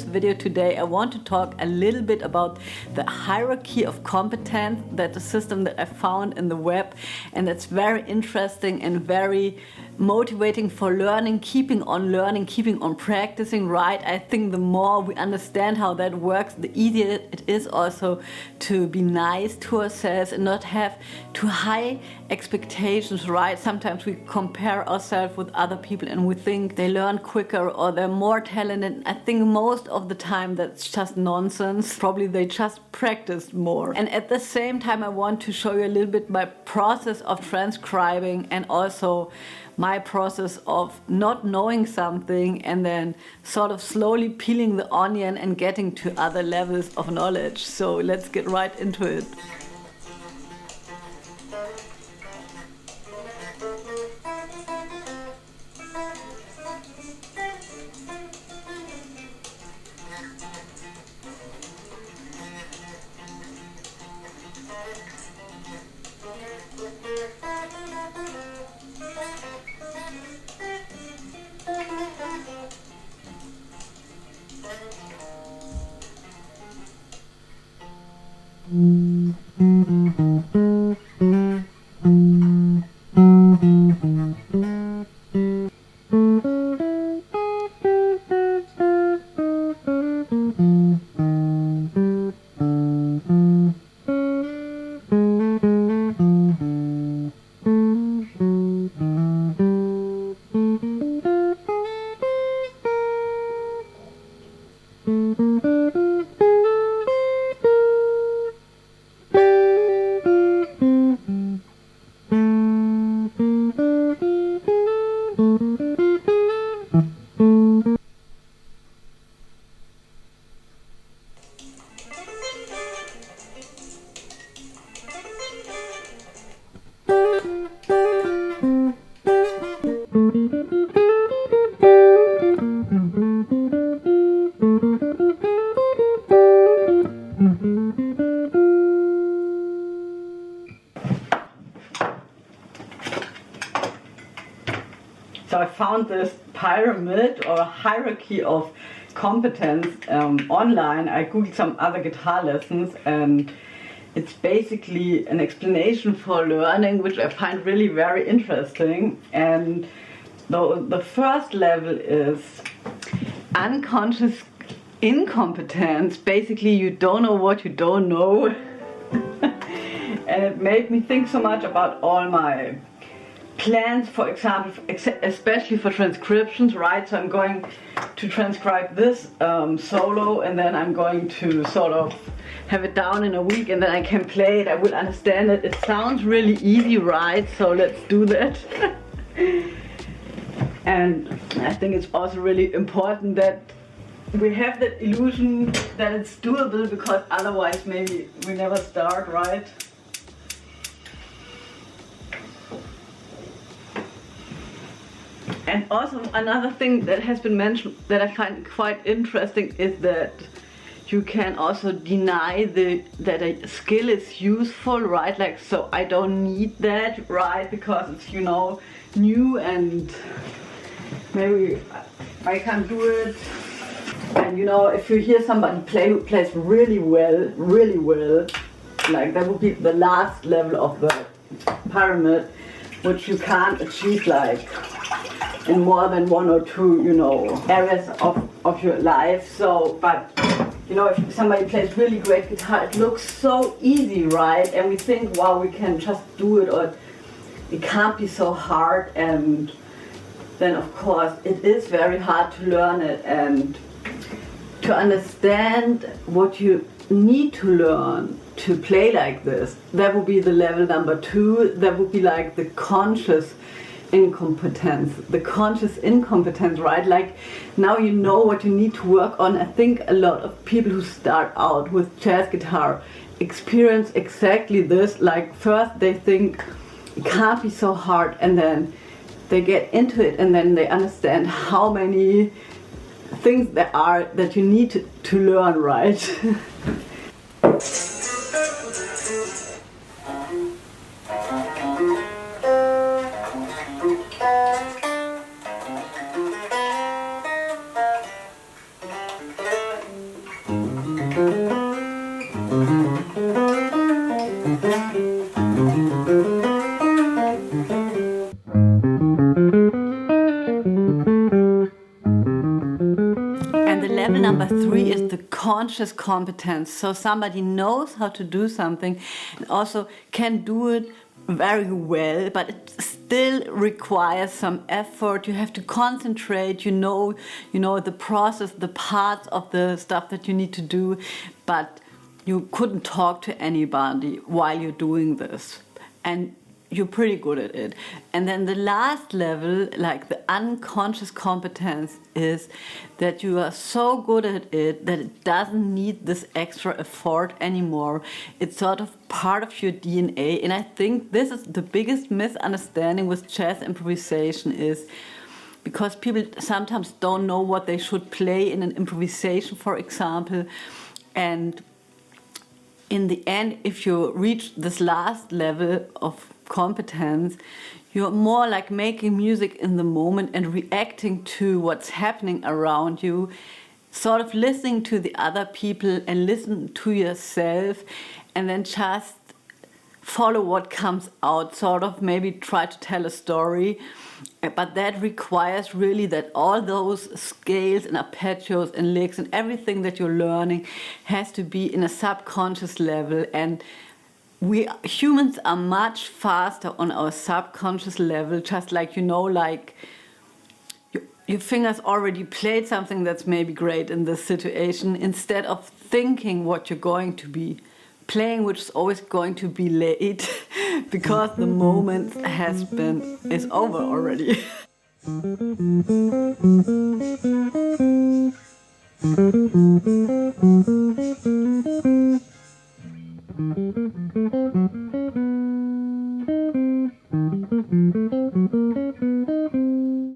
video today, I want to talk a little bit about the hierarchy of competence. That's a system that I found in the web, and it's very interesting and very motivating for learning, keeping on practicing, right? I think the more we understand how that works, the easier it is also to be nice to ourselves and not have too high expectations, right? Sometimes we compare ourselves with other people and we think they learn quicker or they're more talented. I think most of the time that's just nonsense. Probably they just practiced more. And at the same time, I want to show you a little bit my process of transcribing and also my process of not knowing something and then sort of slowly peeling the onion and getting to other levels of knowledge. So let's get right into it. So I found this pyramid or hierarchy of competence online. I googled some other guitar lessons and it's basically an explanation for learning, which I find really very interesting. And the first level is unconscious incompetence. Basically, you don't know what you don't know. And it made me think so much about all my plans, for example, especially for transcriptions, right? So I'm going to transcribe this solo and then I'm going to sort of have it down in a week and then I can play it, I will understand it. It sounds really easy, right? So let's do that. And I think it's also really important that we have that illusion that it's doable, because otherwise maybe we never start, right? And also another thing that has been mentioned that I find quite interesting is that you can also deny that a skill is useful, right? Like, so I don't need that, right? Because it's, you know, new and maybe I can't do it. And you know, if you hear somebody who plays really well, like that would be the last level of the pyramid, which you can't achieve like in more than one or two, you know, areas of your life. So, but you know, if somebody plays really great guitar, it looks so easy, right? And we think, wow, we can just do it, or it can't be so hard. And then of course it is very hard to learn it and to understand what you need to learn to play like this. That would be the level number 2. That would be like the conscious incompetence. The conscious incompetence, right? Like, now you know what you need to work on. I think a lot of people who start out with jazz guitar experience exactly this. Like, first they think it can't be so hard, and then they get into it and then they understand how many things there are that you need to learn, right? And the level number 3 is the conscious competence. So somebody knows how to do something and also can do it very well, but it still requires some effort. You have to concentrate, you know the process, the parts of the stuff that you need to do, but you couldn't talk to anybody while you're doing this. And you're pretty good at it. And then the last level, like the unconscious competence, is that you are so good at it that it doesn't need this extra effort anymore. It's sort of part of your DNA. And I think this is the biggest misunderstanding with jazz improvisation, is because people sometimes don't know what they should play in an improvisation, for example. And in the end, if you reach this last level of competence, you're more like making music in the moment and reacting to what's happening around you, sort of listening to the other people and listen to yourself, and then just follow what comes out, sort of maybe try to tell a story. But that requires really that all those scales and arpeggios and licks and everything that you're learning has to be in a subconscious level. And we humans are much faster on our subconscious level, just like, like your fingers already played something that's maybe great in this situation, instead of thinking what you're going to be playing, which is always going to be late because the moment is over already.